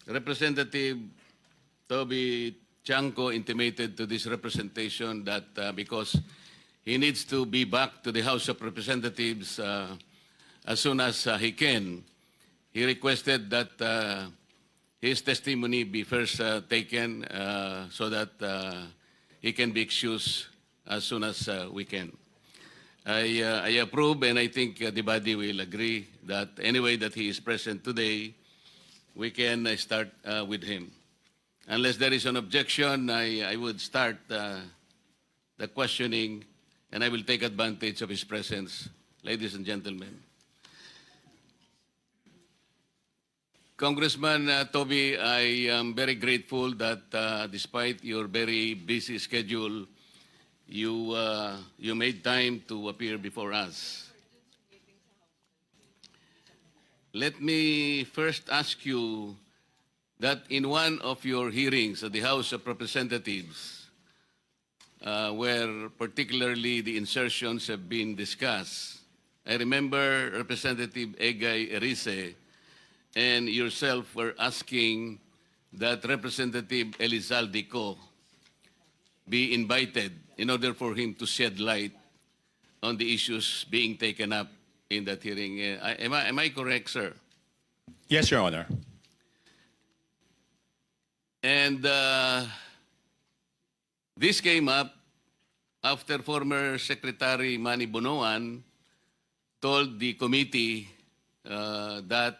Representative Toby Chanco intimated to this representation that because he needs to be back to the House of Representatives as soon as he can, he requested that his testimony be first taken so that he can be excused as soon as we can. I approve, and I think the body will agree that anyway that he is present today, we can start with him. Unless there is an objection, I would start the questioning, and I will take advantage of his presence. Ladies and gentlemen. Congressman Toby, I am very grateful that despite your very busy schedule, you made time to appear before us. Let me first ask you that in one of your hearings at the House of Representatives, where particularly the insertions have been discussed, I remember Representative Egay Erice and yourself were asking that Representative Elizalde Co be invited in order for him to shed light on the issues being taken up in that hearing. Am I correct, sir? Yes, Your Honor. And this came up after former Secretary Manny Bonoan told the committee that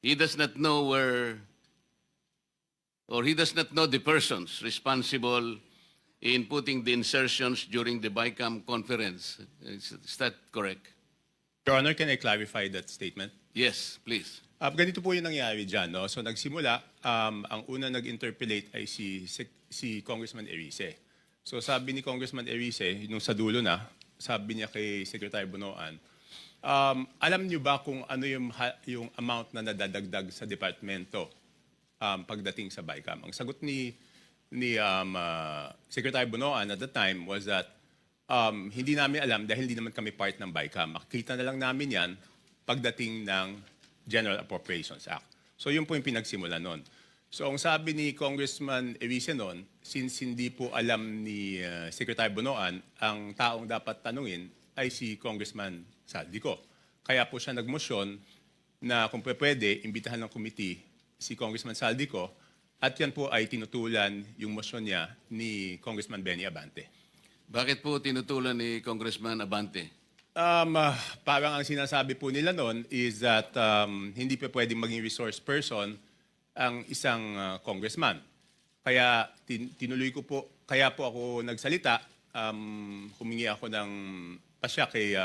he does not know where, or he does not know the persons responsible in putting the insertions during the BICAM conference. Is that correct? Your Honor, can I clarify that statement? Yes, please. Ganito po yung nangyari dyan. No? So nagsimula, ang una nag-interpellate ay si Congressman Erice. So sabi ni Congressman Erice, nung sa dulo na, sabi niya kay Secretary Bonoan, alam niyo ba kung ano yung amount na nadadagdag sa departamento pagdating sa BICAM? Ang sagot ni Secretary Bonoan at the time was that hindi namin alam dahil hindi naman kami part ng BICAM. Makikita na lang namin yan pagdating ng General Appropriations Act. So yun po yung pinagsimula nun. So ang sabi ni Congressman Erice nun, since hindi po alam ni Secretary Bonoan, ang taong dapat tanungin ay si Congressman Saldico. Kaya po siya nagmosyon na kung pwede, imbitahan ng committee si Congressman Saldico at yan po ay tinutulan yung motion niya ni Congressman Benny Abante. Bakit po tinutulan ni Congressman Abante? Parang ang sinasabi po nila noon is that hindi pa pwedeng maging resource person ang isang congressman. Kaya tinuloy ko po, kaya po ako nagsalita, humingi ako ng pasya kay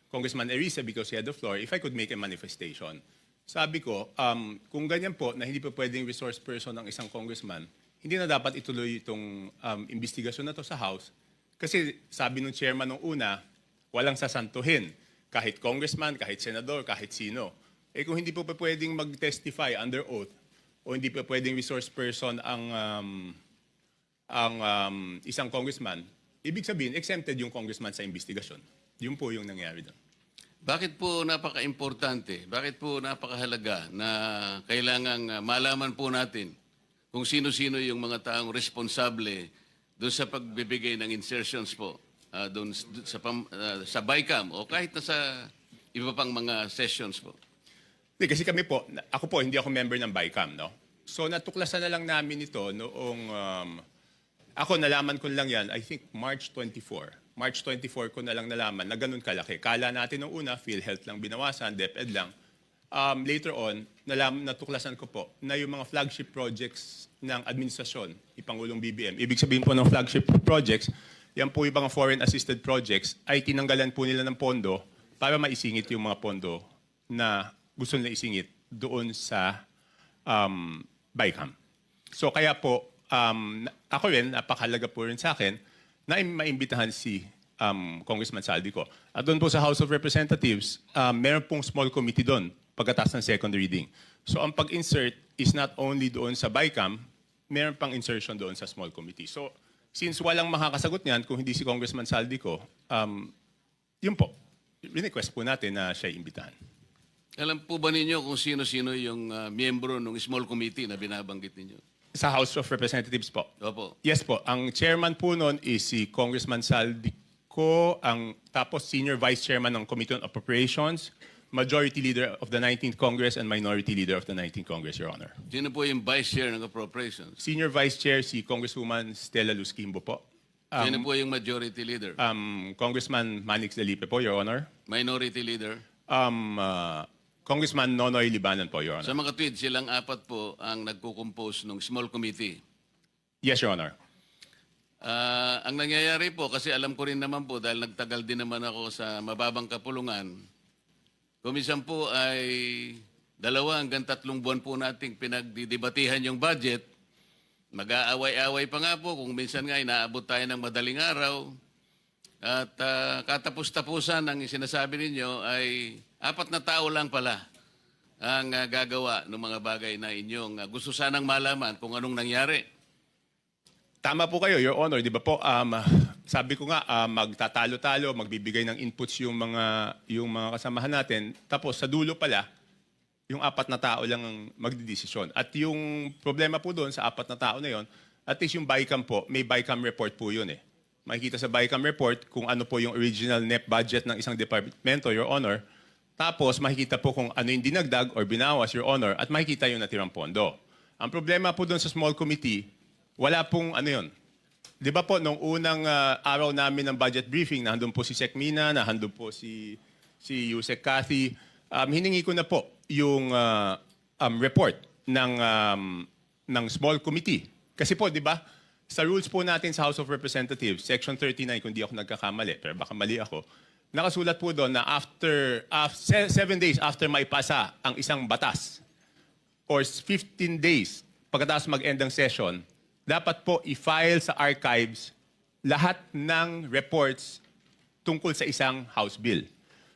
Congressman Erice because he had the floor, if I could make a manifestation. Sabi ko, kung ganyan po na hindi pa pwedeng resource person ang isang congressman, hindi na dapat ituloy itong investigasyon na to sa House. Kasi sabi ng chairman nung una, walang sasantuhin. Kahit congressman, kahit senador, kahit sino. Eh kung hindi po pa pwedeng mag-testify under oath o hindi pa pwedeng resource person ang isang congressman, ibig sabihin, exempted yung congressman sa investigasyon. Yun po yung nangyari doon. Bakit po napaka-importante, bakit po napakahalaga na kailangang malaman po natin kung sino-sino yung mga taong responsable doon sa pagbibigay ng insertions po doon sa BICAM o kahit na sa iba pang mga sessions po? Kasi kami po, ako po, hindi ako member ng BICAM, no? So natuklasan na lang namin ito noong, ako nalaman ko lang yan, I think March 24. March 24 ko na lang nalaman na ganun kalaki. Kala natin nung una, PhilHealth lang binawasan, DepEd lang. Later on, natuklasan ko po na yung mga flagship projects ng administrasyon, ipangulong BBM, ibig sabihin po ng flagship projects, yan po yung mga foreign assisted projects, ay tinanggalan po nila ng pondo para maisingit yung mga pondo na gusto nila isingit doon sa BICAM. So kaya po, ako rin, napakahalaga po rin sa akin, na maimbitahan si Congressman Saldico. At doon po sa House of Representatives, meron pong small committee doon pagkatapos ng second reading. So ang pag-insert is not only doon sa BICAM, meron pang insertion doon sa small committee. So since walang makakasagot niyan kung hindi si Congressman Saldico, yun po, request po natin na siya imbitahan. Alam po ba ninyo kung sino-sino yung miyembro ng small committee na binabanggit ninyo? Sa House of Representatives po. Opo. Yes po. Ang chairman po nun is si Congressman Saldico, tapos senior vice chairman ng Committee on Appropriations, majority leader of the 19th Congress, and minority leader of the 19th Congress, Your Honor. Sino po yung vice chair ng appropriations? Senior vice chair si Congresswoman Stella Luz Quimbo po. Sino po yung majority leader? Congressman Manix Delipe po, Your Honor. Minority leader? Congressman Nonoy Libanan po, Your Honor. Sa mga tweet, silang apat po ang nagko-compose ng small committee. Yes, Your Honor. Ang nangyayari po, kasi alam ko rin naman po, dahil nagtagal din naman ako sa mababang kapulungan, kumisan po ay 2 hanggang 3 buwan po nating pinagdidebatihan yung budget. Mag-aaway-aaway pa nga po, kung minsan nga inaabot tayo ng madaling araw. At katapos-tapusan ang sinasabi ninyo ay 4 na tao lang pala ang gagawa ng mga bagay na inyong gusto sanang malaman kung anong nangyari. Tama po kayo, Your Honor. Di ba po, sabi ko nga, magtatalo-talo, magbibigay ng inputs yung mga kasamahan natin. Tapos sa dulo pala, yung 4 na tao lang ang magdidesisyon. At yung problema po doon sa 4 na tao na yon, at least yung BICAM po, may BICAM report po yun eh. Makikita sa BICAM report kung ano po yung original net budget ng isang departamento, Your Honor. Tapos makikita po kung ano yung dinagdag or binawas, Your Honor, at makikita yung natirang pondo. Ang problema po doon sa small committee, wala pong ano yun. Di ba po, nung unang araw namin ng budget briefing, nandun po si Sec Mina, nandun po si Yusek Cathy, hiningi ko na po yung report ng small committee. Kasi po, di ba, sa rules po natin sa House of Representatives, Section 39, kung di ako nagkakamali, pero baka mali ako, nakasulat po doon na after 7 days after maipasa ang isang batas or 15 days pagkatapos mag-end ng session, dapat po i-file sa archives lahat ng reports tungkol sa isang House bill.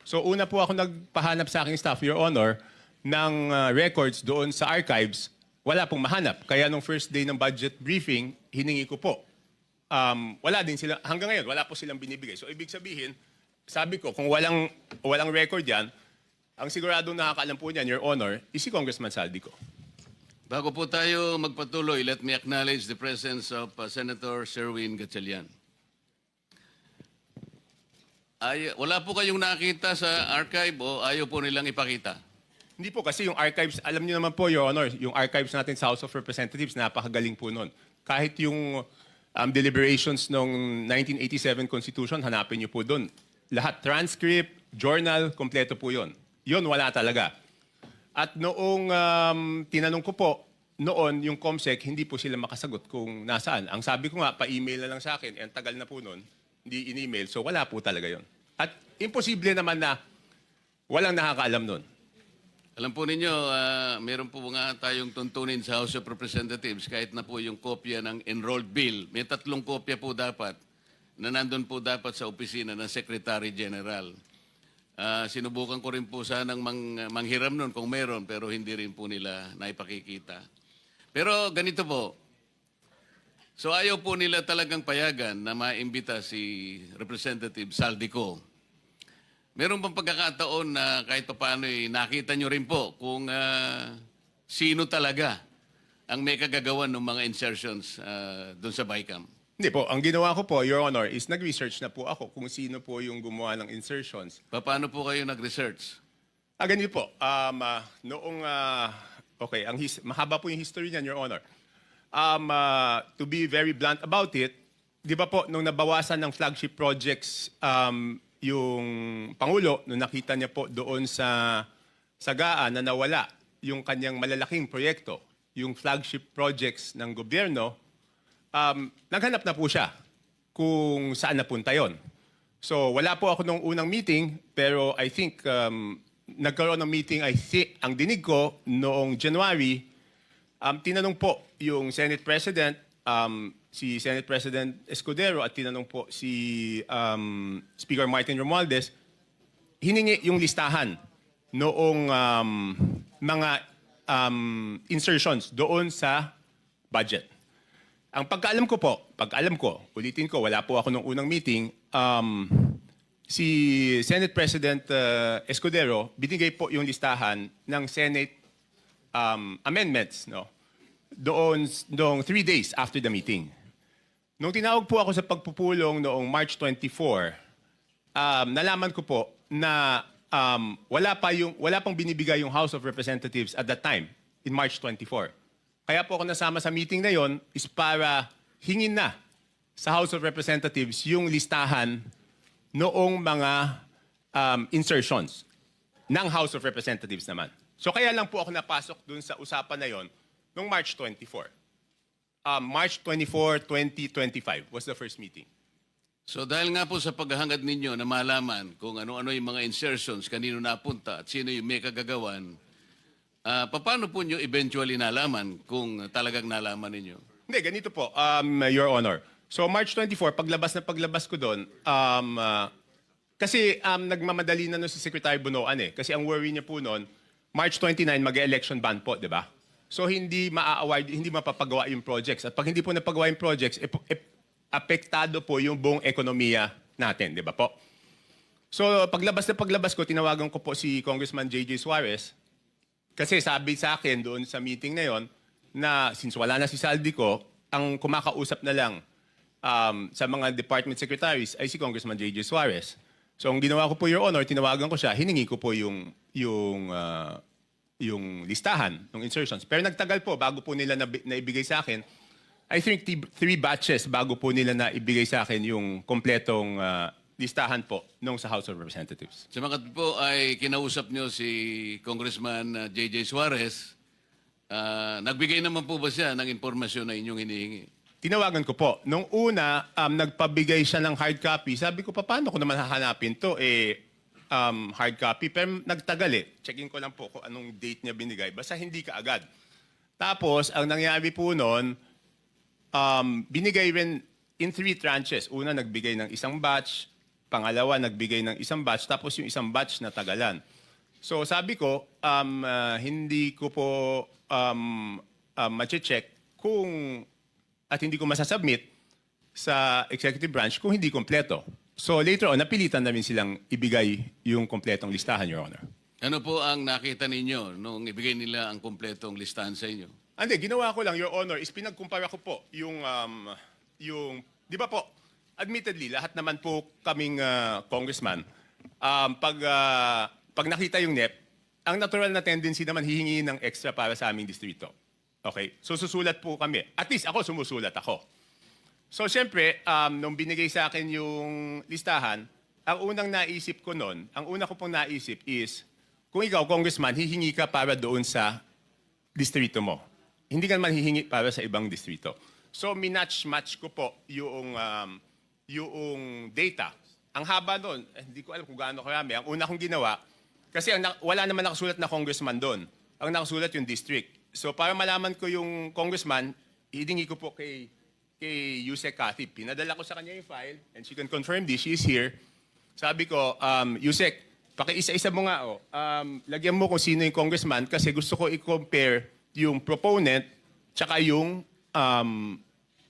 So una po ako nagpahanap sa aking staff, Your Honor, ng records doon sa archives, wala pong mahanap. Kaya nung first day ng budget briefing, hiningi ko po. Wala din sila, hanggang ngayon, wala po silang binibigay. So ibig sabihin, sabi ko, kung walang record yan, ang siguradong nakakaalam po niyan, Your Honor, is si Congressman Saldico. Bago po tayo magpatuloy, let me acknowledge the presence of Senator Sherwin Gatchalian. Wala po kayong nakita sa archive o ayaw po nilang ipakita? Hindi po, kasi yung archives, alam niyo naman po, Your Honor, yung archives natin sa House of Representatives, napakagaling po nun. Kahit yung deliberations ng 1987 Constitution, hanapin niyo po doon. Lahat, transcript, journal, kompleto po yun. Yun, wala talaga. At noong tinanong ko po, noon yung COMSEC, hindi po sila makasagot kung nasaan. Ang sabi ko nga, pa-email na lang sa akin, ang tagal na po noon, hindi in-email, so wala po talaga yun. At imposible naman na walang nakakaalam noon. Alam po ninyo, meron po nga tayong tuntunin sa House of Representatives kahit na po yung kopya ng enrolled bill. May 3 kopya po dapat na nandun po dapat sa opisina ng Secretary General. Sinubukan ko rin po sanang manghiram nun kung meron pero hindi rin po nila naipakikita. Pero ganito po, so ayaw po nila talagang payagan na maimbita si Representative Saldico. Meron bang pagkakataon na kahit paano nakita nyo rin po kung sino talaga ang may kagagawan ng mga insertions doon sa BICAM? Hindi po, ang ginawa ko po, Your Honor, is nag-research na po ako kung sino po yung gumawa ng insertions. Paano po kayo nag-research? Ganito po, okay, mahaba po yung history niyan, Your Honor. To be very blunt about it, di ba po, nung nabawasan ng flagship projects, yung Pangulo, nung nakita niya po doon sa Sagaan na nawala yung kanyang malalaking proyekto, yung flagship projects ng gobyerno, naghanap na po siya kung saan napunta yon. So wala po ako nung unang meeting, pero I think nagkaroon ng meeting, ang dinig ko noong January, tinanong po yung Senate President, si Senate President Escudero at tinanong po si Speaker Martin Romualdez, hiningi yung listahan noong mga insertions doon sa budget. Ang pagkaalam ko po, ulitin ko, wala po ako nung unang meeting, si Senate President Escudero, binigay po yung listahan ng Senate amendments, no? Doon 3 days after the meeting. Nung tinawag po ako sa pagpupulong noong March 24, nalaman ko po na wala pang binibigay yung House of Representatives at that time, in March 24. Kaya po ako nasama sa meeting na yon is para hingin na sa House of Representatives yung listahan noong mga insertions ng House of Representatives naman. So kaya lang po ako napasok dun sa usapan na yon noong March 24. March 24, 2025 was the first meeting. So dahil nga po sa paghahangad ninyo na malaman kung ano-ano yung mga insertions, kanino napunta at sino yung may kagagawan, paano po nyo eventually nalaman kung talagang nalaman ninyo? Hindi, ganito po, Your Honor. So March 24, paglabas ko doon, kasi nagmamadali na no si Secretary Bunoan eh. Kasi ang worry niya po noon, March 29, mag-election ban po, di ba? So hindi maa-award, hindi mapapagawa yung projects. At pag hindi po napagawa yung projects, apektado po yung buong ekonomiya natin, di ba po? So paglabas ko, tinawagan ko po si Congressman J.J. Suarez kasi sabi sa akin doon sa meeting na yon na since wala na si Saldico, ang kumakausap na lang sa mga department secretaries ay si Congressman J.J. Suarez. So ang ginawa ko po, Your Honor, tinawagan ko siya, hiningi ko po yung listahan ng insertions. Pero nagtagal po bago po nila naibigay sa akin. I think 3 batches bago po nila naibigay sa akin yung kompletong listahan po nung sa House of Representatives. Sa mga po ay kinausap nyo si Congressman J.J. Suarez, nagbigay naman po ba siya ng impormasyon na inyong hinihingi? Tinawagan ko po. Nung una, nagpabigay siya ng hard copy. Sabi ko, paano ko naman hahanapin to? Hard copy. Pero nagtagal eh. Checking ko lang po kung anong date niya binigay. Basta hindi ka agad. Tapos, ang nangyari po noon, binigay rin in 3 tranches. Una, nagbigay ng isang batch. Pangalawa, nagbigay ng isang batch. Tapos yung isang batch na tagalan. So sabi ko, hindi ko po mache-check kung at hindi ko masasubmit sa executive branch kung hindi kompleto. So later on, napilitan namin silang ibigay yung kompletong listahan, Your Honor. Ano po ang nakita ninyo nung ibigay nila ang kompletong listahan sa inyo? Hindi, ginawa ko lang, Your Honor, is pinagkumpara ko po yung di ba po, admittedly, lahat naman po kaming congressman, pag nakita yung NEP, ang natural na tendency naman hihingi ng extra para sa aming distrito. Okay? So susulat po kami. At least ako, sumusulat ako. So siyempre, nung binigay sa akin yung listahan, ang unang naisip ko noon, ang una ko pong naisip is, kung ikaw, congressman, hihingi ka para doon sa distrito mo. Hindi ka naman hihingi para sa ibang distrito. So minatch-match ko po yung data. Ang haba doon, hindi ko alam kung gaano karami. Ang una kong ginawa, kasi wala naman nakasulat na congressman doon. Ang nakasulat yung district. So para malaman ko yung congressman, hiningi ko po kay Yusek Kathy. Pinadala ko sa kanya yung file and she can confirm this. She is here. Sabi ko, Yusek, pakiisa-isa mo nga. Lagyan mo kung sino yung congressman kasi gusto ko i-compare yung proponent tsaka yung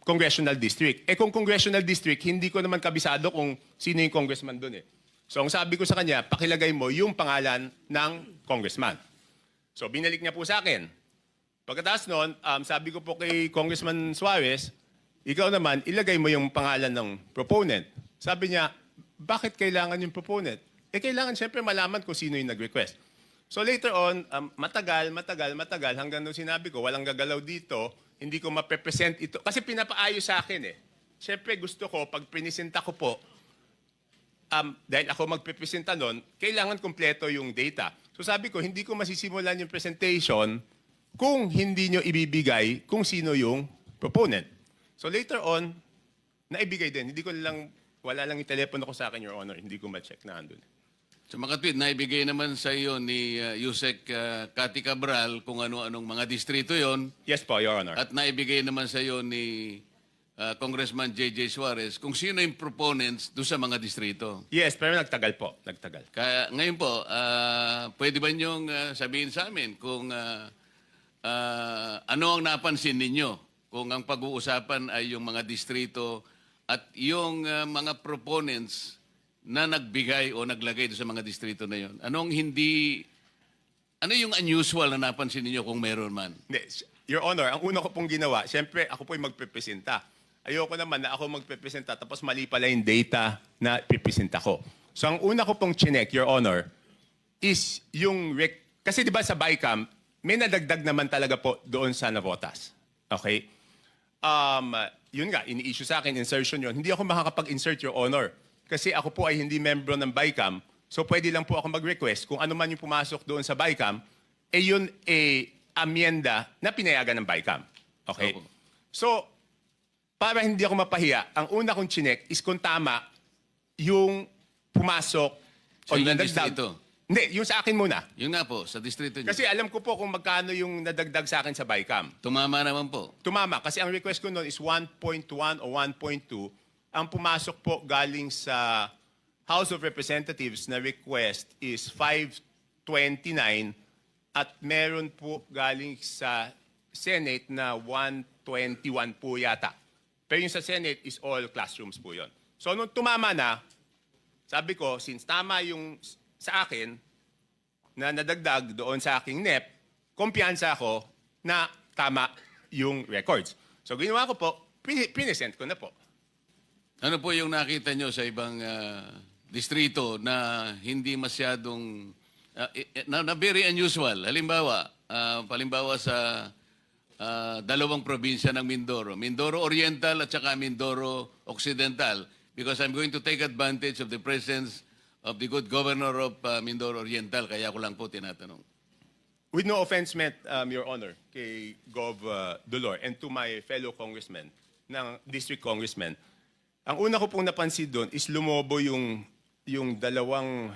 congressional district. Kung congressional district, hindi ko naman kabisado kung sino yung congressman doon eh. So ang sabi ko sa kanya, pakilagay mo yung pangalan ng congressman. So binalik niya po sa akin. Pagkatapos noon, sabi ko po kay Congressman Suarez, ikaw naman, ilagay mo yung pangalan ng proponent. Sabi niya, bakit kailangan yung proponent? Kailangan siyempre malaman kung sino yung nag-request. So later on, matagal, hanggang nung sinabi ko, walang gagalaw dito, hindi ko ma-present ito. Kasi pinapaayos sa akin eh. Siyempre gusto ko, pag pinisenta ko po, dahil ako magpipresenta nun, kailangan kompleto yung data. So sabi ko, hindi ko masisimulan yung presentation kung hindi nyo ibibigay kung sino yung proponent. So later on, naibigay din. Hindi ko lang, wala lang yung telepono ko sa akin, Your Honor. Hindi ko ma-check na andun. So makatwid, naibigay naman sa iyo ni Yusek Cathy Cabral kung ano-anong mga distrito yon. Yes po, Your Honor. At naibigay naman sa iyo ni Congressman J.J. Suarez kung sino yung proponents doon sa mga distrito. Yes, pero nagtagal po. Nagtagal. Kaya ngayon po, pwede ba niyong sabihin sa amin kung ano ang napansin ninyo? Kung ang pag-uusapan ay yung mga distrito at yung mga proponents na nagbigay o naglagay doon sa mga distrito na yon? Ano yung unusual na napansin niyo kung meron man? Hindi, Your Honor, ang una ko pong ginawa, siyempre ako po yung magpepresenta. Ayoko naman na ako magpepresenta tapos mali pala yung data na pipresenta ko. So ang una ko pong chinek, Your Honor, is yung kasi di ba sa BICAM, may nadagdag naman talaga po doon sa Navotas. Okay? Yun nga, ini-issue sa akin, insertion yun. Hindi ako makakapag-insert, Your Honor. Kasi ako po ay hindi membro ng BICAM. So pwede lang po ako mag-request kung ano man yung pumasok doon sa BICAM, yun amyenda na pinayagan ng BICAM. Okay? Opo. So, para hindi ako mapahiya, ang una kong chinek is kung tama yung pumasok Sa ilang nadagdag. distrito? Hindi, yung sa akin muna. Yun nga po, sa distrito niyo. Kasi alam ko po kung magkano yung nadagdag sa akin sa BICAM. Tumama naman po. Tumama, kasi ang request ko noon is 1.1 o 1.2. Ang pumasok po galing sa House of Representatives na request is 529 at meron po galing sa Senate na 121 po yata. Pero yung sa Senate is all classrooms po yon. So nung tumama na, sabi ko, since tama yung sa akin na nadagdag doon sa aking NEP, kumpiyansa ako na tama yung records. So ginawa ko po, pinesent ko na po. Ano po yung nakita nyo sa ibang distrito na hindi masyadong, na very unusual? Halimbawa sa dalawang probinsya ng Mindoro. Mindoro Oriental at saka Mindoro Occidental. Because I'm going to take advantage of the presence of the good governor of Mindoro Oriental. Kaya ko lang po tinatanong. With no offense meant, Your Honor, kay Gov. Dolor and to my fellow congressmen, ng district congressmen, ang una ko pong napansin doon is lumobo yung dalawang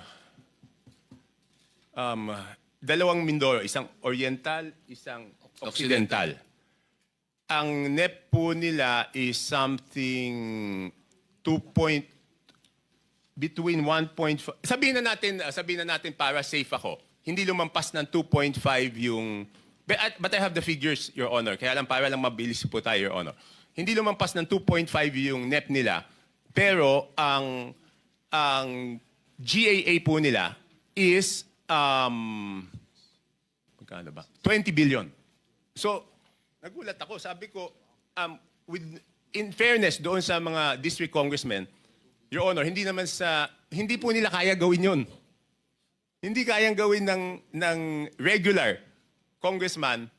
Mindoro, isang Oriental, isang Occidental. Ang NEP po nila is something between 1.5, sabihin na natin para safe ako, hindi lumampas ng 2.5 yung, but I have the figures, Your Honor, kaya lang para lang mabilis po tayo, Your Honor. Hindi lumampas ng 2.5 yung NEP nila, pero ang GAA po nila is, magkano ba? 20 billion. So, nagulat ako, sabi ko, in fairness doon sa mga district congressmen, Your Honor, hindi po nila kaya gawin yun. Hindi kayang gawin ng regular congressman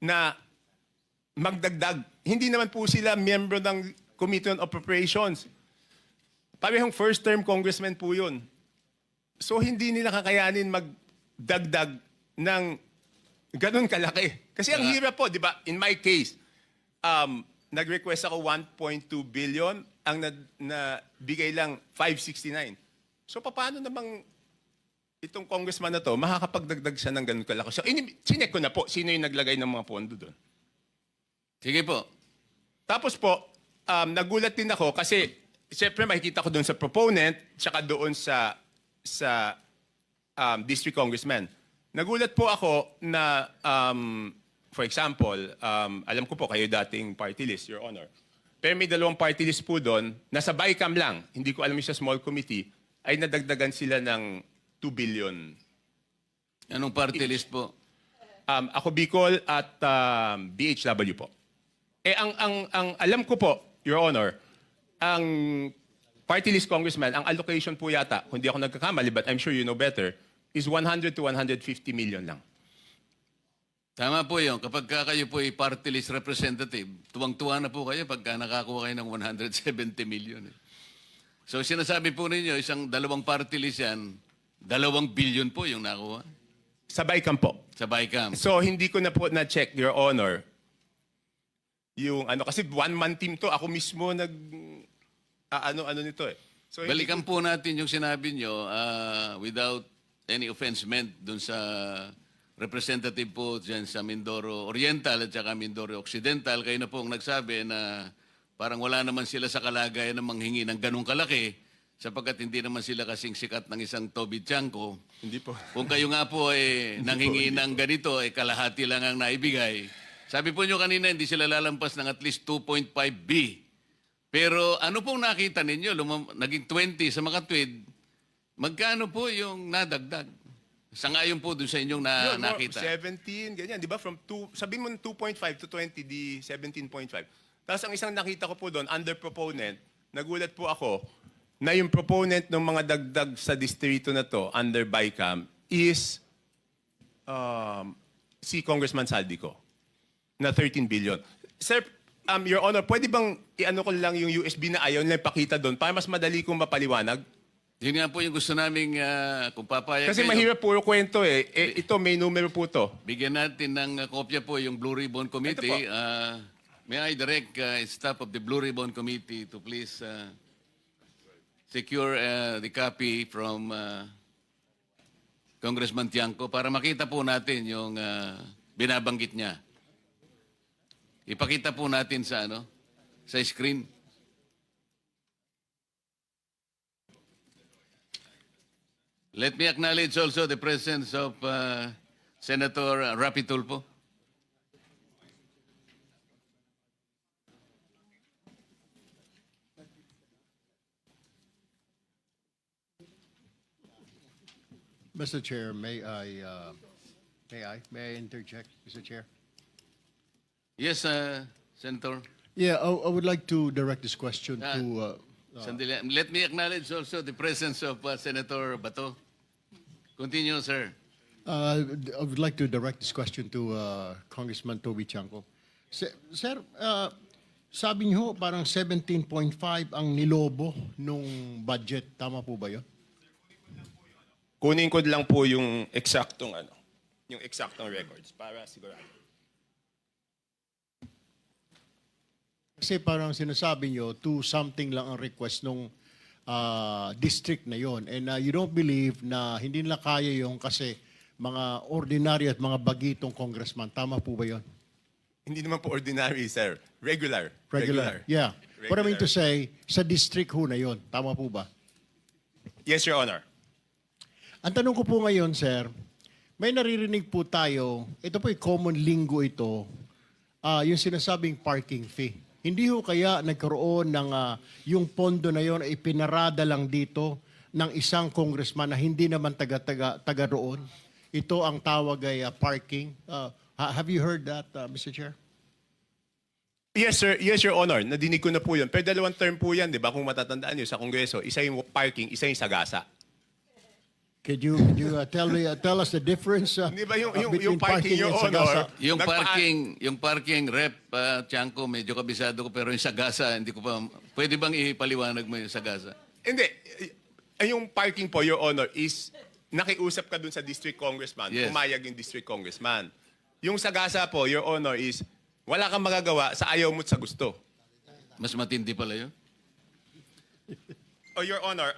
na magdagdag. Hindi naman po sila miyembro ng Committee on Appropriations. Parehong first-term congressman po yun. So hindi nila kakayanin magdagdag ng ganun kalaki. Kasi ang hirap po, di ba? In my case, nag-request ako 1.2 billion, ang nabigay lang 569. So paano namang itong congressman na to, makakapagdagdag siya ng ganun kalaki? So chinek ko na po, sino yung naglagay ng mga pondo doon. Sige po. Tapos po, nagulat din ako kasi siyempre makikita ko doon sa proponent tsaka doon sa district congressman. Nagulat po ako na, for example, alam ko po kayo dating party list, Your Honor. Pero may dalawang party list po doon, nasa BICAM lang, hindi ko alam yung sa small committee, ay nadagdagan sila ng 2 billion. Anong party list po? Ako Bicol at BHW po. Ang alam ko po, Your Honor, ang party list congressman, ang allocation po yata, kung di ako nagkakamali, but I'm sure you know better, is 100 to 150 million lang. Tama po yun. Kapag kayo po ay party list representative, tuwang-tuwa na po kayo pagka nakakuha kayo ng 170 million. So sinasabi po ninyo, dalawang party list yan, 2 billion po yung nakuha Sa BICAM po. sa BICAM. So hindi ko na po na-check, Your Honor, yung kasi one-man team to, ako mismo ano nito eh. So, Balikan po natin yung sinabi nyo without any offense meant dun sa representative po dyan sa Mindoro Oriental at saka Mindoro Occidental. Kayo na po ang nagsabi na parang wala naman sila sa kalagayan na manghingi ng ganong kalaki sapagkat hindi naman sila kasing sikat ng isang Toby Chanko. Hindi po. Kung kayo nga po nanghingi ng ganito, kalahati lang ang naibigay. Sabi po nyo kanina, hindi sila lalampas ng at least 2.5B. Pero ano pong nakita ninyo? Naging 20 sa Makatwid, Magkano po yung nadagdag? Sangayon po doon sa inyong Yun, nakita. 17, ganyan. Di ba? From 2, sabihin mo 2.5 to 20, di 17.5. Tapos ang isang nakita ko po doon, under proponent, nagulat po ako na yung proponent ng mga dagdag sa distrito na to, under BICAM, is si Congressman Saldico, na 13 billion. Sir, Your Honor, pwede bang i-ano ko lang yung USB na ayaw nila ipakita doon para mas madali kong mapaliwanag? Yun nga po yung gusto naming kung papayag Kasi kayo, mahirap puro kwento eh. Ito, may numero po to. bigyan natin ng kopya po yung Blue Ribbon Committee. May I direct staff of the Blue Ribbon Committee to please secure the copy from Congressman Tiangco para makita po natin yung binabanggit niya. Ipakita po natin sa sa screen. Let me acknowledge also the presence of Senator Rapi Tulfo. Mr. Chair, may I interject, Mr. Chair? Yes, Senator. Yeah, I would like to direct this question to, Sandali. Let me acknowledge also the presence of Senator Bato. Continue, sir. I would like to direct this question to Congressman Toby Chanco. Sir, sabi niyo parang 17.5 ang nilobo nung budget. Tama po ba yun? Kunin ko lang po yung eksaktong records para sigurado. Kasi parang sinasabi niyo, to something lang ang request nung district na yon. And you don't believe na hindi nila kaya yung kasi mga ordinary at mga bagitong congressman. Tama po ba yon? Hindi naman po ordinary, sir. Regular. Yeah. What I mean to Regular. say, sa district ho na yon. Tama po ba? Yes, Your Honor. Ang tanong ko po ngayon, sir, may naririnig po tayo, ito po yung common lingo ito, yung sinasabing parking fee. Hindi ho kaya nagkaroon ng yung pondo na yon ay pinarada lang dito ng isang congressman na hindi naman taga roon. Ito ang tawag ay parking. Have you heard that, Mr. Chair? Yes, sir. Yes, Your Honor. Nadinig ko na po yun. Pero dalawang term po yan, di ba? Kung matatandaan nyo sa Kongreso, isa yung parking, isa yung sagasa. Could you tell us the difference Di ba yung between parking, Your and sagasa? Honor? Yung parking rep, Tiangco, medyo kabisado ko, pero yung sagasa, hindi ko pa, pwede bang ipaliwanag mo yung sagasa? Hindi. Yung parking po, Your Honor, is nakiusap ka dun sa district congressman, Yes. pumayag yung district congressman. Yung sagasa po, Your Honor, is wala kang magagawa sa ayaw mo't sa gusto. Mas matindi pala yun. Oh, Your Honor,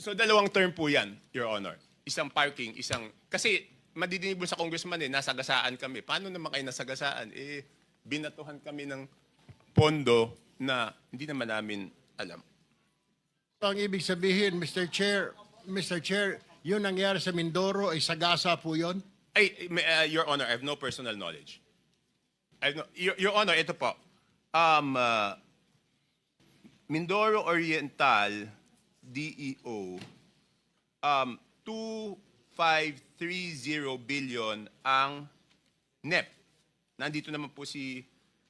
so dalawang term po yan, Your Honor. Isang parking, isang... Kasi madidinig mo sa congressman nasagasaan kami. Paano naman kayo nasagasaan? Binatuhan kami ng pondo na hindi naman namin alam. Ang ibig sabihin, Mr. Chair, yun nangyari sa Mindoro ay sagasa po yun? Your Honor, I have no personal knowledge. Your Honor, ito po. Mindoro Oriental, DEO, 2,530 billion ang NEP. Nandito naman po si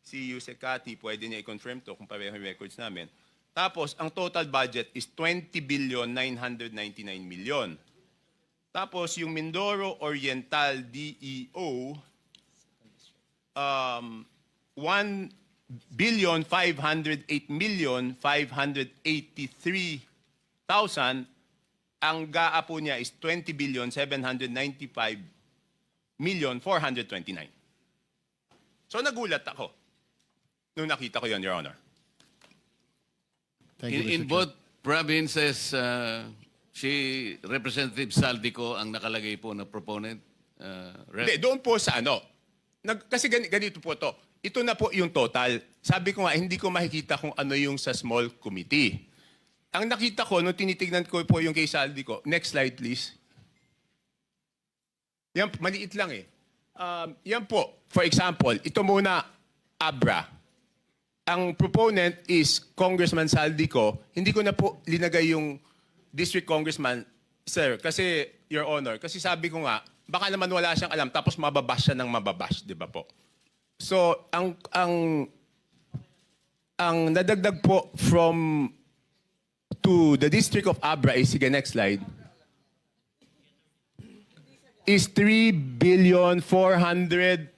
Yusek Kati, pwede niya i-confirm to kung pareho yung records namin. Tapos, ang total budget is 20 billion 999 million. Tapos, yung Mindoro Oriental DEO, 1 billion 508 million 583,000. Ang GAA po niya is 20 billion 795 million 429. So nagulat ako nung nakita ko yon, Your Honor. Thank you, Mr. In Chair. both provinces, si Representative Saldico ang nakalagay po na proponent. Rep. Hindi, doon po sa ano. Kasi ganito po to. Ito na po yung total. Sabi ko nga, hindi ko makikita kung ano yung sa small committee. Ang nakita ko, nung tinitignan ko po yung kay Saldico, next slide please. Yan, maliit lang eh. Yan po, for example, ito muna, Abra. ang proponent is Congressman Saldico, hindi ko na po linagay yung district congressman, sir, kasi, Your Honor, kasi sabi ko nga, baka naman wala siyang alam, tapos mababash siya ng mababash, di ba po? So, ang nadagdag po to the District of Abra, sige, next slide, is 3,400,000,000.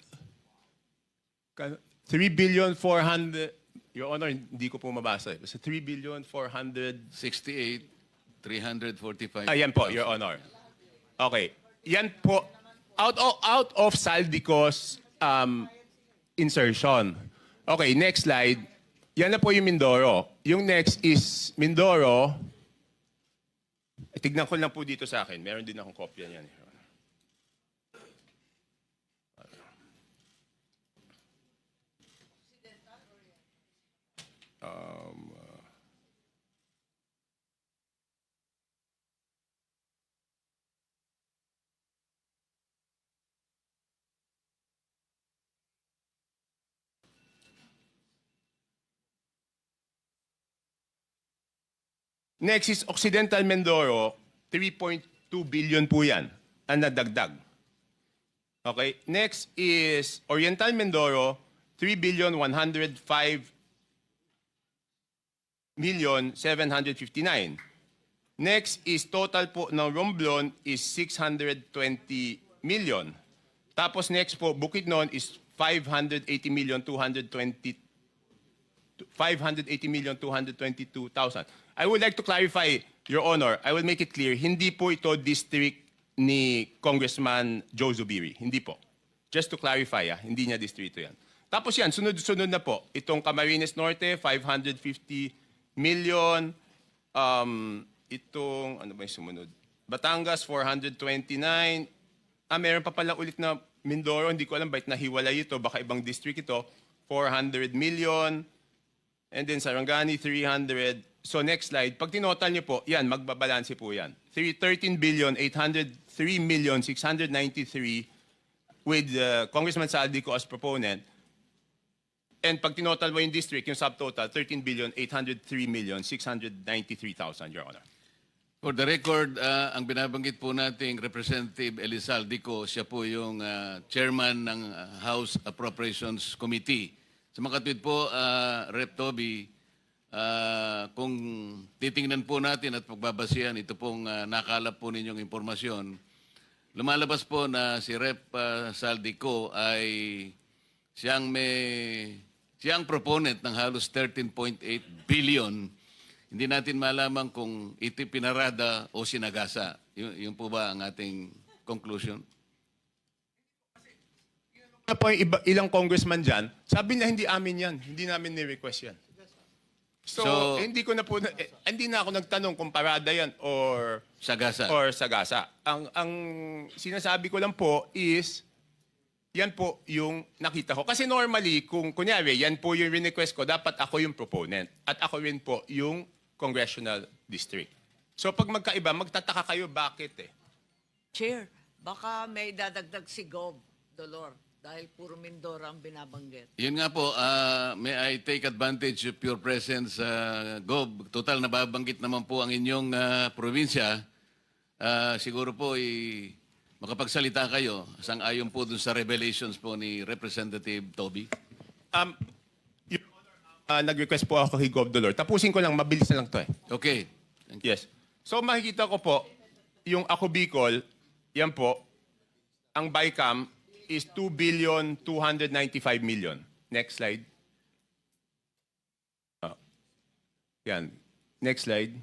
Your Honor, hindi ko po mabasa. Basta 3,400,000,000. 68,345. Ayan po, Your Honor. Okay. Yan po, out of Saldico's insertion. Okay, next slide. Yan na po yung Mindoro. Yung next is Mindoro. Tignan ko lang po dito sa akin. Meron din akong kopya niyan. Next is Occidental Mindoro, 3.2 billion po yan ang nadagdag. Okay, next is Oriental Mindoro, 3,105,759,000. Next is total po ng Romblon is 620 million. Tapos next po, Bukidnon is 580,222,000. I would like to clarify, Your Honor, I will make it clear, hindi po ito district ni Congressman Joe Zubiri. Hindi po. Just to clarify, hindi niya distrito yan. Tapos yan, sunod-sunod na po. Itong Camarines Norte, 550 million. Itong, ano ba yung sumunod? Batangas, 429. Meron pa pala ulit na Mindoro. Hindi ko alam bakit nahiwalay ito. Baka ibang district ito. 400 million. And then Sarangani, 300. So next slide. Pag tinotal niyo po, yan, magbabalanse po yan. 13,803,693 with Congressman Saldico as proponent. And pag tinotal mo yung district, yung subtotal, 13,803,693,000, Your Honor. For the record, ang binabanggit po nating Representative Elizaldico, siya po yung chairman ng House Appropriations Committee. Sa makatwid po, Rep. Toby, kung titingnan po natin at pagbabasihan, ito pong nakalap po ninyong impormasyon, lumalabas po na si Rep. Saldico ay siyang proponent ng halos 13.8 billion. Hindi natin malaman kung ito pinarada o sinagasa. Yun po ba ang ating conclusion? Ano po yung ilang congressman dyan, sabi na hindi amin yan. Hindi namin ni-request yan. So, hindi ko na po, hindi na ako nagtanong kung parada yan or Sagasa. sagasa. Ang sinasabi ko lang po is, yan po yung nakita ko. Kasi normally, kung kunyari, yan po yung request ko, dapat ako yung proponent. At ako rin po yung congressional district. So pag magkaiba, magtataka kayo bakit eh. Chair, baka may dadagdag si Gob, Dolor, dahil puro Mindoro ang binabanggit. Yun nga po, may I take advantage of your presence, Gob. Total, nababanggit naman po ang inyong probinsya. Siguro po, makapagsalita kayo sang-ayon po dun sa revelations po ni Representative Toby. Your Honor, nag-request po ako kay Gov. Dolor. Tapusin ko lang, mabilis na lang to eh. Okay. Yes. So makikita ko po, yung Ako Bicol, yan po, ang BICAM is 2,295,000,000. Next slide. Yan. Next slide.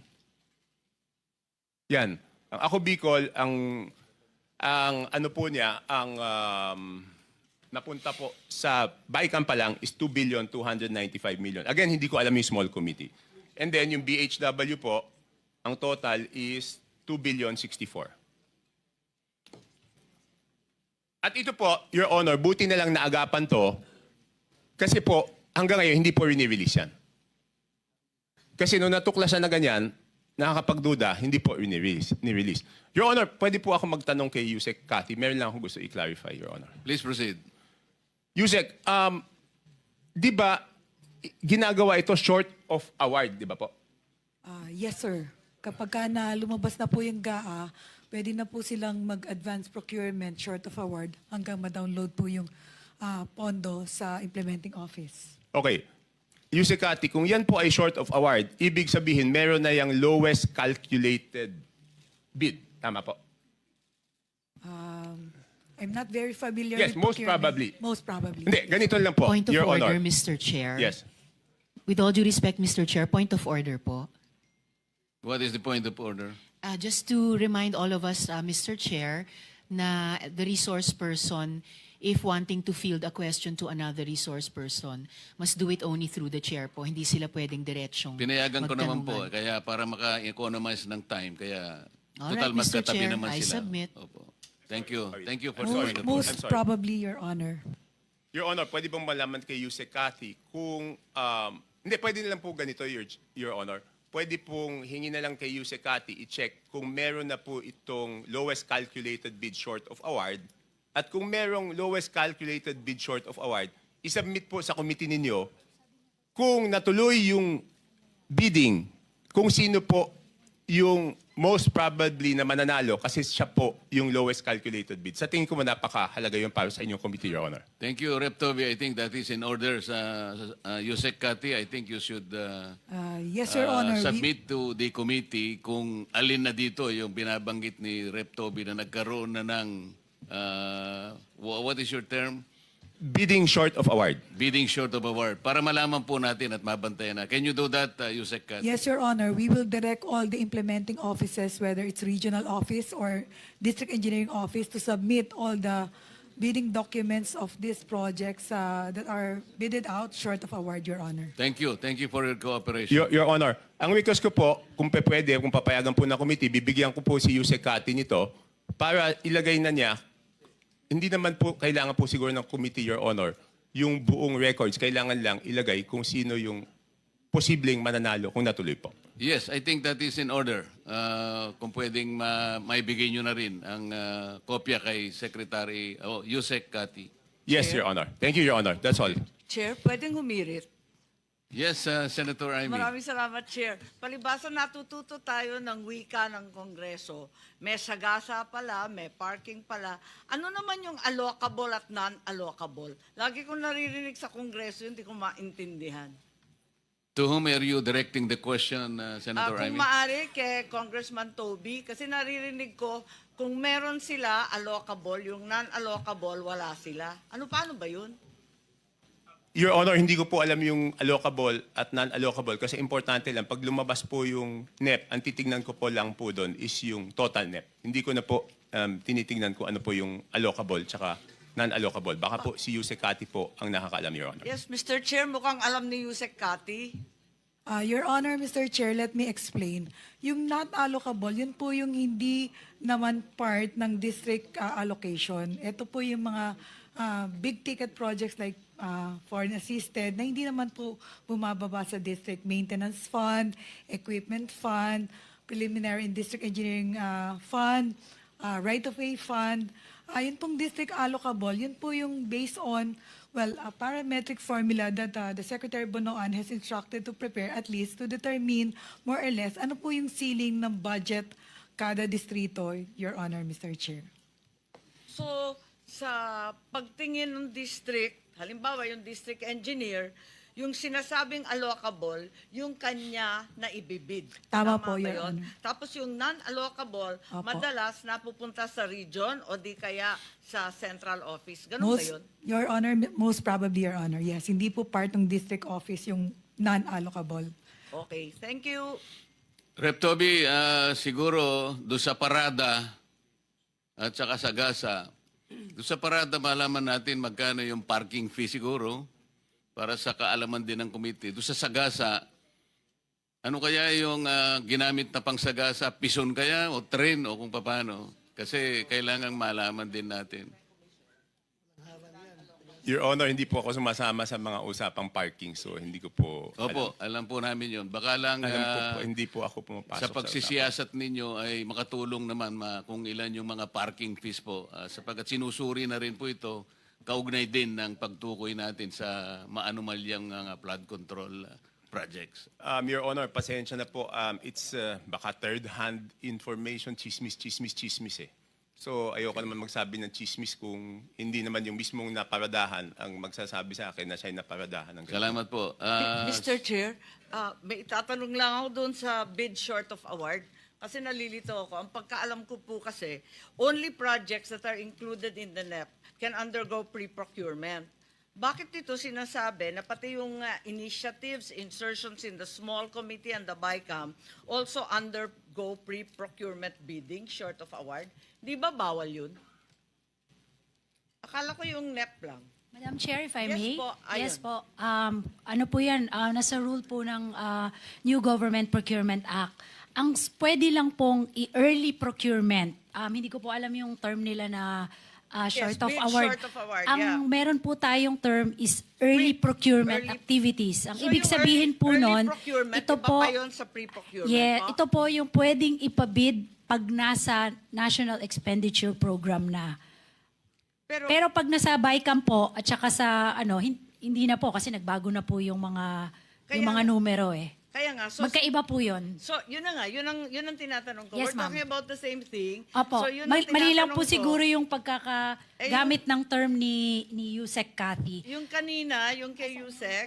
Yan. Ang Ako Bicol, ang ano po niya, ang napunta po sa BICAM pa lang is 2,295,000,000. Again, hindi ko alam yung small committee. And then yung BHW po, ang total is 2,064,000,000. At ito po, Your Honor, buti na lang naagapan to kasi po, hanggang ngayon, hindi po rini-release yan. Kasi nung natuklasan na ganyan, nakakapagduda, hindi po ni-release. Your Honor, pwede po ako magtanong kay Yusek Cathy. Meron lang ako gusto i-clarify, Your Honor. Please proceed. Yusek, di ba ginagawa ito short of award, di ba po? Yes, sir. Kapag ka na lumabas na po yung GAA, pwede na po silang mag-advance procurement short of award hanggang ma-download po yung pondo sa implementing office. Okay. Yusikati, kung yan po ay short of award, ibig sabihin meron na yung lowest calculated bid. Tama po? I'm not very familiar Yes, with most procurement. probably. Most probably. Hindi, ganito lang po, Point of Your order, Honor. Mr. Chair. Yes. With all due respect, Mr. Chair, point of order po. What is the point of order? Just to remind all of us, Mr. Chair, na the resource person, if wanting to field a question to another resource person, must do it only through the chair po. Hindi sila pwedeng diretsyong Pinayagan ko naman po, magtanungan. kaya para maka-economize ng time, kaya Alright, total Mr. magkatabi Chair, naman I sila. submit. Opo. Thank you. Thank you for sorry. showing the Most I'm sorry. probably, Your Honor. Your Honor, pwede bang malaman kay Yusikati kung... hindi, pwede na lang po ganito, Your Honor. Pwede pong hingi na lang kay Yusikati i-check kung meron na po itong lowest calculated bid short of award. At kung merong lowest calculated bid short of award, isubmit po sa committee ninyo kung natuloy yung bidding, kung sino po yung most probably na mananalo kasi siya po yung lowest calculated bid. Sa tingin ko napakahalaga yun para sa inyong committee, Your Honor. Thank you, Rep. Toby. I think that is in order. Yusek Kati, I think you should Yes, Your Honor. submit to the committee kung alin na dito yung binabanggit ni Rep. Toby na nagkaroon na ng, what is your term? Bidding short of award. Bidding short of award. Para malaman po natin at mabantayan na. Can you do that, Yusek Kati? Yes, Your Honor. We will direct all the implementing offices, whether it's regional office or district engineering office, to submit all the bidding documents of these projects that are bidded out short of award, Your Honor. Thank you. Thank you for your cooperation. Your Honor, ang request ko po, kung pwede, kung papayagan po ng committee, bibigyan ko po si Yusek Kati nito para ilagay na niya. Hindi naman po kailangan po siguro ng committee, Your Honor, yung buong records. Kailangan lang ilagay kung sino yung posibleng mananalo kung natuloy po. Yes, I think that is in order. Kung pwedeng maibigay nyo na rin ang kopya kay Secretary Yusek Kati. Yes, Your Honor. Thank you, Your Honor. That's all. Chair, pwedeng humirit. Yes, Senator Amy. Maraming salamat, Chair. Palibasa natututo tayo ng wika ng Kongreso. May sagasa pala, may parking pala. Ano naman yung allocable at non-allocable? Lagi kong naririnig sa Kongreso, hindi ko maintindihan. To whom are you directing the question, Senator Kung Amy? maaari kay Congressman Toby, kasi naririnig ko, kung meron sila allocable, yung non-allocable, wala sila. Paano ba yun? Your Honor, hindi ko po alam yung allocable at non-allocable kasi importante lang, pag lumabas po yung NEP, ang titignan ko po lang po doon is yung total NEP. Hindi ko na po tinitignan ko ano po yung allocable tsaka non-allocable. Baka po si Yusek Kati po ang nakakaalam, Your Honor. Yes, Mr. Chair, mukhang alam ni Yusek Kati. Your Honor, Mr. Chair, let me explain. Yung not allocable, yun po yung hindi naman part ng district allocation. Ito po yung mga big ticket projects like foreign assisted na hindi naman po bumababa sa district maintenance fund, equipment fund, preliminary and district engineering fund, right-of-way fund. Yun pong district allocable, yun po yung based on, a parametric formula that the Secretary Bonoan has instructed to prepare at least to determine more or less ano po yung ceiling ng budget kada distrito, Your Honor, Mr. Chair. So, sa pagtingin ng district, halimbawa yung district engineer, yung sinasabing allocable, yung kanya na ibibid. Tama po, ba Your yun? Honor. Tapos yung non-allocable, Opo. madalas napupunta sa region o di kaya sa central office. Ganun ba yun? Your Honor, most probably, Your Honor, yes. Hindi po part ng district office yung non-allocable. Okay, thank you. Rep. Toby, siguro doon sa parada at saka sa gasa, doon sa parada malaman natin magkano yung parking fee siguro para sa kaalaman din ng committee. Doon sa sagasa, ano kaya yung ginamit na pang sagasa? Pison kaya o train o kung paano? Kasi kailangan malaman din natin. Your Honor, hindi po ako sumasama sa mga usapang parking so hindi ko po Opo, alam po namin yun. Baka lang alam ko po, hindi po ako pumapasok sa pagsisiyasat ninyo ay makatulong naman kung ilan yung mga parking fees po. Sapagkat sinusuri na rin po ito kaugnay din ng pagtukoy natin sa maanumalyang flood control projects. Your Honor, pasensya na po. It's baka third-hand information, chismis eh. So ayoko naman magsabi ng chismis kung hindi naman yung mismong naparadahan ang magsasabi sa akin na siya'y naparadahan. Ng ganun. Salamat po. Mr. Chair, may itatanong lang ako doon sa bid short of award. Kasi nalilito ako. Ang pagkaalam ko po kasi, only projects that are included in the NEP can undergo pre-procurement. Bakit dito sinasabi na pati yung initiatives, insertions in the small committee and the BICAM also undergo pre-procurement bidding short of award? Di ba bawal yun? Akala ko yung NEP lang. Madam Chair, if I Yes may. po, ayun. Yes po. Ano po yan, nasa rule po ng New Government Procurement Act. Ang pwede lang pong i-early procurement, hindi ko po alam yung term nila na short of bid award. short of award, Ang yeah. meron po tayong term is early procurement early- activities. Ang So ibig yung sabihin po early nun, procurement, ito iba po, pa yun sa pre-procurement, yeah, no? ito po yung pwedeng ipabid pag nasa National Expenditure Program na. Pero pag nasa BICAM po at saka sa hindi na po kasi nagbago na po yung mga Kaya- numero eh. Kaya nga, so Magkaiba po 'yon. So, yun na nga, yun ang tinatanong ko. Yes, We're ma'am. talking about the same thing. Opo. So, yun ang Mali lang tinatanong po ko. siguro yung pagkakagamit ng term ni Yusek Cathy. Yung kanina, yung kay Yusek,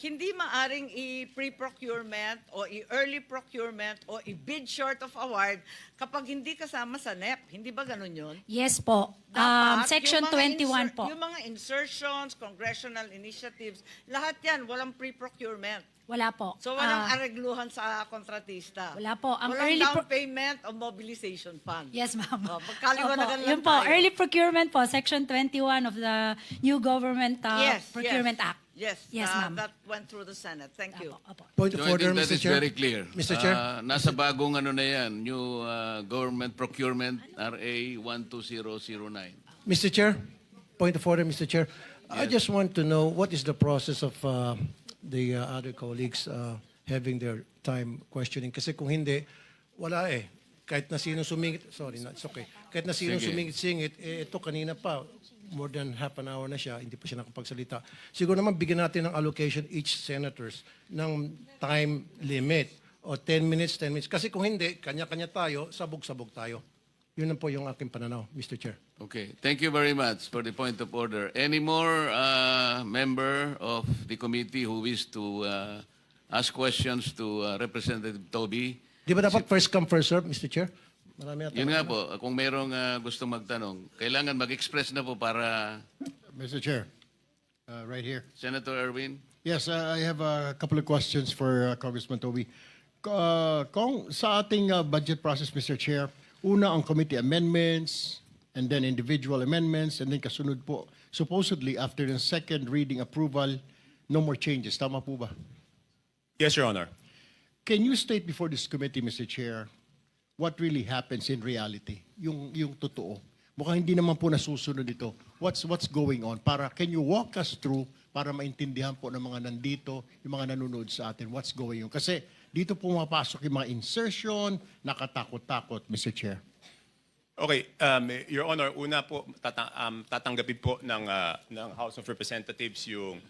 hindi maaring i-pre-procurement o i-early procurement o i-bid short of award kapag hindi kasama sa NEP. Hindi ba ganun yun? Yes po. Dapat, Section yung mga 21 po. Yung mga insertions, congressional initiatives, lahat yan, walang pre-procurement. Wala po. So, walang aregluhan sa kontratista. Wala po. Ang walang early down payment o mobilization fund. Yes, ma'am. Oh, magkaliwanagan Opo. lang Yun po, tayo. early procurement po, Section 21 of the New Government Procurement Act. Yes, Yes, ma'am. that went through the Senate. Thank you. Opo. Point So of I order, think that Mr. is Chair. very clear. Mr. Chair. Nasa bagong na yan, new government procurement, RA 12009. Mr. Chair, point of order, Mr. Chair. I just want to know what is the process of the other colleagues having their time questioning. Kasi kung hindi, wala eh. Kahit na sino sumingit, sorry, it's okay. Kahit na sino Sige. sumingit-singit, ito kanina pa, more than half an hour na siya, hindi pa siya nakapagsalita. Siguro naman bigyan natin ng allocation each senators ng time limit o 10 minutes, 10 minutes. Kasi kung hindi, kanya-kanya tayo, sabog-sabog tayo. Yun lang po yung aking pananaw, Mr. Chair. Okay, thank you very much for the point of order. Any more member of the committee who wish to ask questions to Representative Toby? Di ba dapat first come, first serve, Mr. Chair? Marami na Yun nga po, kung merong gustong magtanong, kailangan mag-express na po para Mr. Chair, right here. Senator Erwin. Yes, I have a couple of questions for Congressman Toby. Kung sa ating budget process, Mr. Chair, una ang committee amendments, and then individual amendments, and then kasunod po, supposedly after the second reading approval, no more changes. Tama po ba? Yes, Your Honor. Can you state before this committee, Mr. Chair, what really happens in reality? Yung totoo. Mukhang hindi naman po nasusunod ito. What's going on? Can you walk us through para maintindihan po ng mga nandito, yung mga nanonood sa atin, what's going on? Kasi dito pumapasok yung mga insertion, nakatakot-takot, Mr. Chair. Okay, Your Honor, una po tatanggapin po ng House of Representatives yung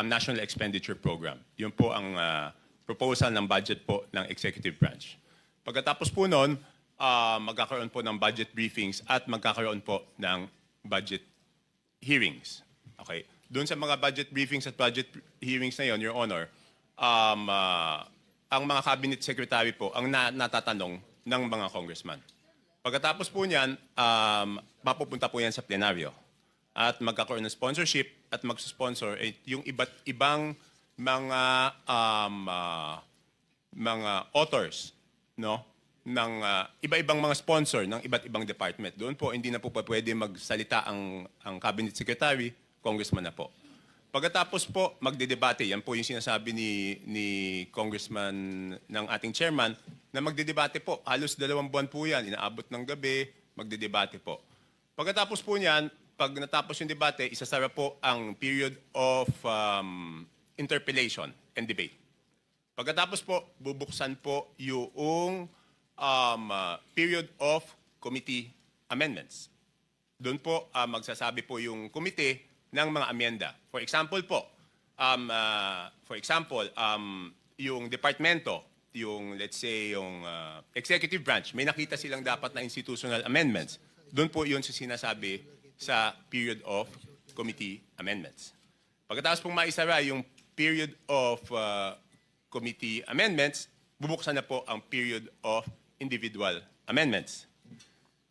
National Expenditure Program. Yun po ang proposal ng budget po ng Executive Branch. Pagkatapos po noon, magkakaroon po ng budget briefings at magkakaroon po ng budget hearings. Okay. Doon sa mga budget briefings at budget hearings na yon, Your Honor, ang mga cabinet secretary po ang natatanong ng mga congressman. Pagkatapos po niyan, mapupunta po yan sa plenaryo. At magkakaroon ng sponsorship at magsusponsor yung iba't ibang mga authors, no, ng iba-ibang mga sponsor ng iba't ibang department. Doon po hindi na po pwede magsalita ang cabinet secretary, congressman na po. Pagkatapos po magdedebate, yan po yung sinasabi ni congressman ng ating chairman na magdedebate po. Halos 2 buwan po yan, inaabot ng gabi, magdedebate po. Pagkatapos po niyan, pag natapos yung debate, isasara po ang period of interpellation and debate. Pagkatapos po, bubuksan po yung period of committee amendments. Doon po magsasabi po yung komite ng mga amyenda. For example po, yung departamento, yung let's say yung executive branch, may nakita silang dapat na institutional amendments. Doon po yun sa sinasabi sa period of committee amendments. Pagkatapos pong maisara yung period of committee amendments, bubuksan na po ang period of individual amendments.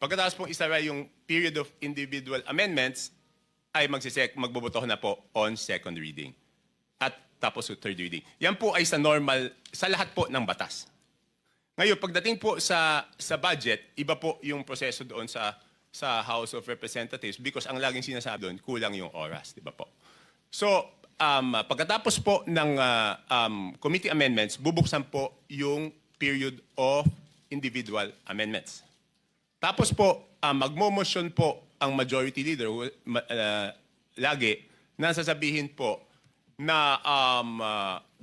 Pagkatapos pong isara yung period of individual amendments, ay magbobotohan na po on second reading. At tapos third reading. Yan po ay sa normal, sa lahat po ng batas. Ngayon, pagdating po sa budget, iba po yung proseso doon sa House of Representatives because ang laging sinasabi doon, kulang yung oras, di ba po? So, pagkatapos po ng committee amendments, bubuksan po yung period of individual amendments. Tapos po, magmo-motion po ang majority leader lagi na sasabihin po na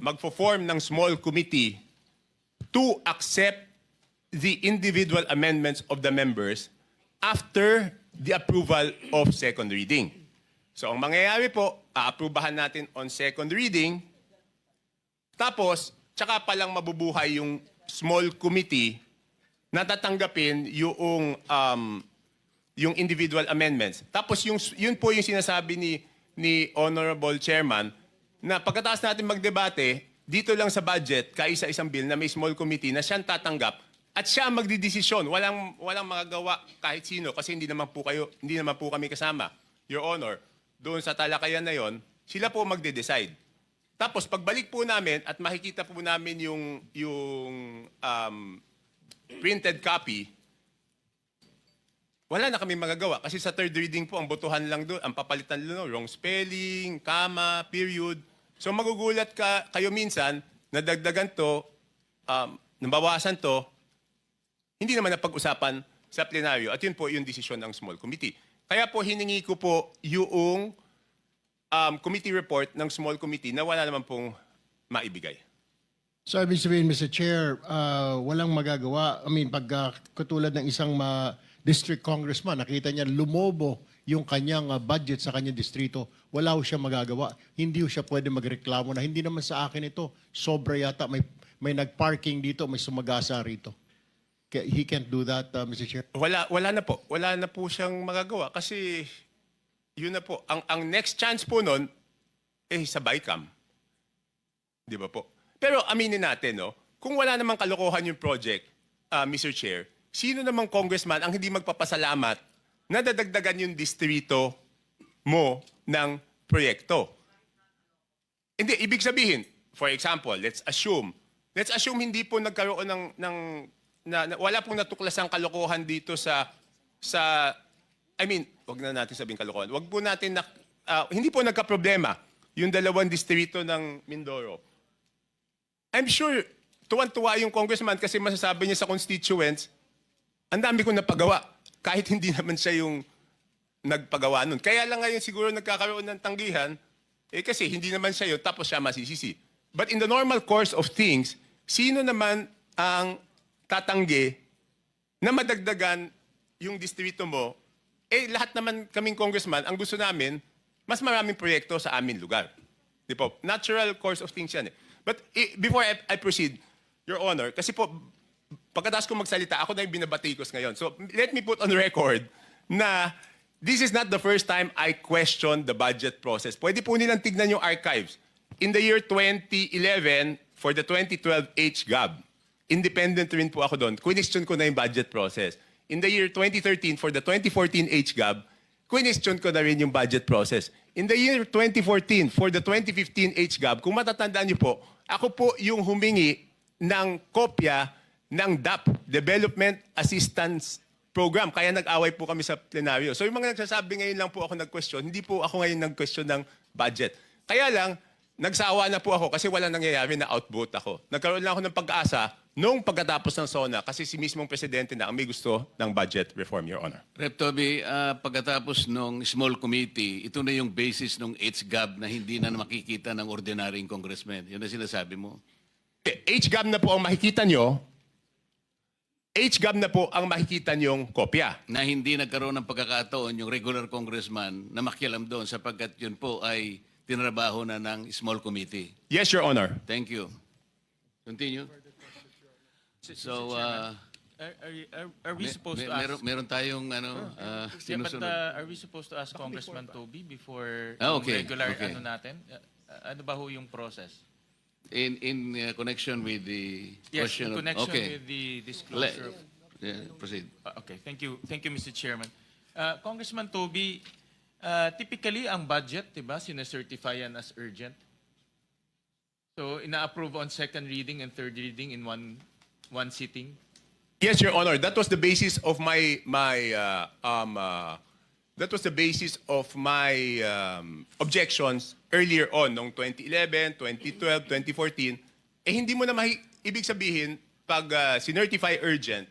magpo-form ng small committee to accept the individual amendments of the members after the approval of second reading. So ang mangyayari po, aaprubahan natin on second reading, tapos tsaka palang mabubuhay yung small committee na tatanggapin yung individual amendments. Tapos yun po yung sinasabi ni Honorable Chairman na pagkatapos natin magdebate, dito lang sa budget, kaisa-isang bill na may small committee na siyang tatanggap at siya ang magdidesisyon. Walang magagawa kahit sino kasi hindi naman po kami kasama. Your Honor, doon sa talakayan na yon, sila po magde-decide. Tapos pagbalik po namin at makikita po namin yung printed copy, wala na kami magagawa. Kasi sa third reading po, ang botohan lang doon, ang papalitan lang, wrong spelling, comma, period. So magugulat kayo minsan, nadagdagan to, nabawasan to, hindi naman napag-usapan sa plenaryo. At yun po yung desisyon ng small committee. Kaya po hiningi ko po yung committee report ng small committee na wala naman pong maibigay. So, ibig sabihin, Mr. Chair, walang magagawa. I mean, pag katulad ng isang district congressman, nakita niya lumobo yung kanyang budget sa kanyang distrito, wala ho siya magagawa. Hindi ho siya pwede magreklamo na hindi naman sa akin ito. Sobra yata, may nag-parking dito, may sumagasa rito. He can't do that, Mr. Chair. Wala na po. Wala na po siyang magagawa kasi yun na po. Ang next chance po nun, sa BICAM. Di ba po? Pero aminin natin, no, kung wala namang kalokohan yung project, Mr. Chair, sino namang congressman ang hindi magpapasalamat na dadagdagan yung distrito mo ng proyekto? Hindi, ibig sabihin, for example, let's assume hindi po nagkaroon wala pong natuklasang kalokohan dito wag na natin sabihin kalokohan. Wag po natin hindi po nagka-problema yung dalawang distrito ng Mindoro. I'm sure tuwan-tuwa yung congressman kasi masasabi niya sa constituents, ang dami kong napagawa kahit hindi naman siya yung nagpagawa nun. Kaya lang ngayon siguro nagkakaroon ng tanggihan kasi hindi naman siya yun tapos siya masisisi. But in the normal course of things, sino naman ang tatanggi na madagdagan yung distrito mo, lahat naman kaming congressman, ang gusto namin, mas maraming proyekto sa aming lugar. Di po? Natural course of things yan. But before I proceed, Your Honor, kasi po, pagkatapos ko magsalita, ako na yung binabatikos ngayon. So let me put on record na this is not the first time I questioned the budget process. Pwede po nilang tignan yung archives. In the year 2011, for the 2012 HGAB, independent rin po ako doon. Question ko na yung budget process. In the year 2013, for the 2014 HGAB, question ko na rin yung budget process. In the year 2014, for the 2015 HGAB, kung matatandaan niyo po, ako po yung humingi ng kopya ng DAP, Development Assistance Program. Kaya nag-away po kami sa plenaryo. So yung mga nagsasabi ngayon lang po ako nag-question, hindi po ako ngayon nag-question ng budget. Kaya lang, nagsawa na po ako kasi wala nangyayari na outvote ako. Nagkaroon lang ako ng pag-asa noong pagkatapos ng SONA kasi si mismong presidente na ang may gusto ng budget reform, Your Honor. Rep. Toby, pagkatapos ng small committee, ito na yung basis ng HGAB na hindi na makikita ng ordinaryong congressman. Yun na sinasabi mo. HGAB na po ang makikita nyo HGAB na po ang makikita niyong kopya. Na hindi nagkaroon ng pagkakataon yung regular congressman na makialam doon sapagkat yun po ay tinrabaho na ng small committee. Yes, Your Honor. Thank you. Continue. So, Are we supposed to ask? meron tayong Yeah, but sinusunod. are we supposed to ask Congressman Toby before Ah, yung okay, regular okay. ano natin? Ano ba ho yung process? In connection with the Yes, question in of... connection okay. with the disclosure of... Yeah, proceed. Okay, thank you, Mr. Chairman. Congressman Toby, typically ang budget, diba, sinacertify yan as urgent. So, ina-approve on second reading and third reading in one sitting. Yes, Your Honor. That was the basis of my objections earlier on, noong 2011, 2012, 2014. Hindi mo na ibig sabihin, pag sinertify urgent,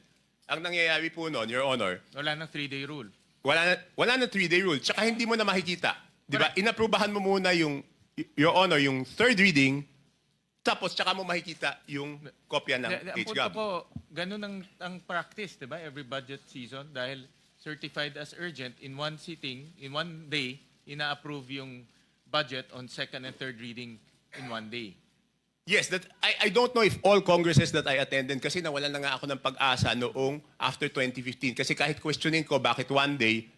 ang nangyayari po noon, Your Honor, Wala nang 3-day rule. wala na 3-day rule. Tsaka hindi mo na makikita. Di ba? Inaprubahan mo muna yung, Your Honor, yung third reading, tapos tsaka mo makikita yung kopya ng Ang punto HGAB. ko, ganun ang practice, di ba? Every budget season, dahil certified as urgent, in one sitting, in one day, ina-approve yung budget on second and third reading in one day. Yes, that I don't know if all congresses that I attended kasi nawalan na nga ako ng pag-asa noong after 2015 kasi kahit questioning ko bakit one day,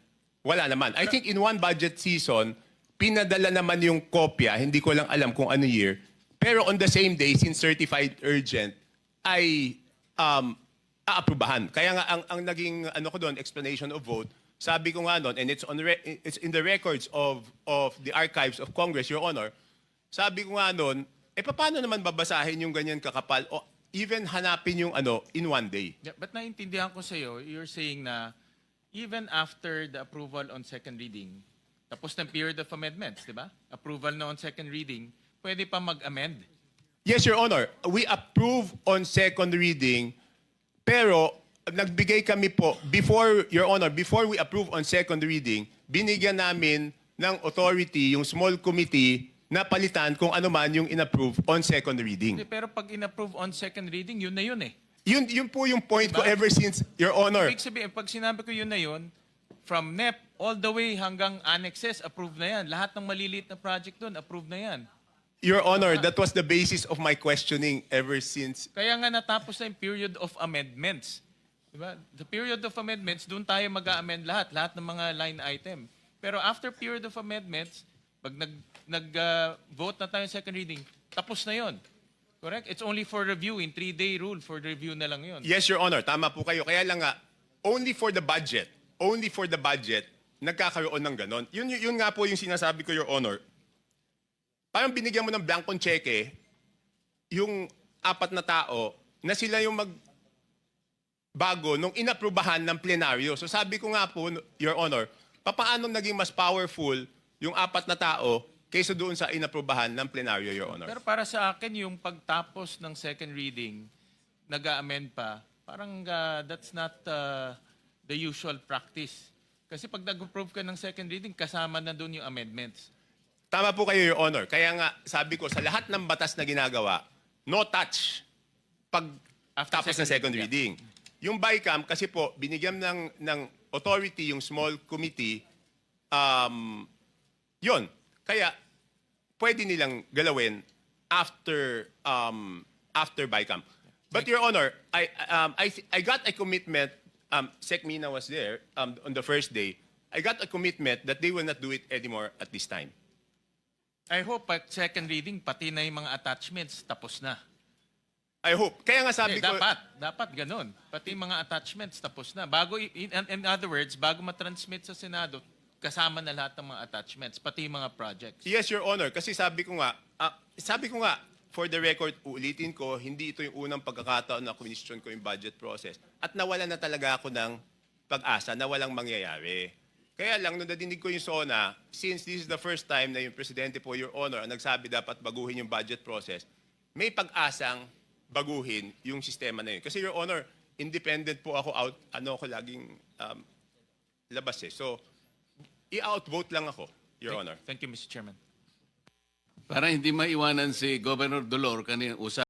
wala naman. I think in one budget season, pinadala naman yung kopya, hindi ko lang alam kung ano year, pero on the same day, since certified urgent, ay aaprubahan. Kaya nga ang naging ano ko doon, explanation of vote, sabi ko nga doon, and it's in the records of the archives of Congress, Your Honor, sabi ko nga doon, paano naman babasahin yung ganyan kakapal o even hanapin yung ano in one day? Yeah, but naintindihan ko sa'yo, you're saying na even after the approval on second reading, tapos ng period of amendments, di ba? Approval na on second reading, pwede pa mag-amend. Yes, Your Honor. We approve on second reading, pero nagbigay kami po, before, Your Honor, before we approve on second reading, binigyan namin ng authority yung small committee na palitan kung ano man yung inapprove on second reading. Hindi, pero pag in-approve on second reading, yun na yun eh. Yun po yung point ko Diba? ever since, Your Honor. Ibig sabihin, pag sinabi ko yun na yun, from NEP all the way hanggang annexes, approved na yan. Lahat ng maliliit na project doon, approved na yan. Your Honor, that was the basis of my questioning ever since. Kaya nga natapos na yung period of amendments. Diba? The period of amendments, doon tayo mag-a-amend lahat ng mga line item. Pero after period of amendments, pag nag-vote na tayo second reading, tapos na yon. Correct? It's only for review, in 3-day rule, for review na lang yon. Yes, Your Honor, tama po kayo. Kaya lang nga, only for the budget, nagkakaroon ng ganon. Yun nga po yung sinasabi ko, Your Honor. Parang binigyan mo ng blankong cheque, yung apat na tao, na sila yung bago nung inaprubahan ng plenaryo. So sabi ko nga po, Your Honor, paano naging mas powerful yung apat na tao kaysa doon sa inaprubahan ng plenaryo, Your Honor? Pero para sa akin, yung pagtapos ng second reading, nag-a-amend pa, parang that's not the usual practice. Kasi pag nag-approve ka ng second reading, kasama na doon yung amendments. Tama po kayo, Your Honor. Kaya nga, sabi ko, sa lahat ng batas na ginagawa, no touch pag After tapos ng second yeah. reading. Yung BICAM, kasi po, binigyan ng authority yung small committee, yun. Kaya, pwede nilang galawin after BICAM. But, Your Honor, I got a commitment, Sec Mina was there on the first day, I got a commitment that they will not do it anymore at this time. I hope pag second reading, pati na yung mga attachments, tapos na. I hope. Kaya nga sabi ko... Dapat ganun. Pati mga attachments, tapos na. Bago, in other words, bago matransmit sa Senado, kasama na lahat ng mga attachments, pati mga projects. Yes, Your Honor. Kasi sabi ko nga, for the record, ulitin ko, hindi ito yung unang pagkakataon na question ko yung budget process. At nawala na talaga ako ng pag-asa na walang mangyayari. Kaya lang, nung nadinig ko yung SONA, since this is the first time na yung Presidente po, Your Honor, ang nagsabi dapat baguhin yung budget process, may pag-asang baguhin yung sistema na yun. Kasi, Your Honor, independent po ako ako laging labas eh. So, i-outvote lang ako, Your Honor. Thank you, Mr. Chairman. Para hindi maiwanan si Governor Dolor kanina usap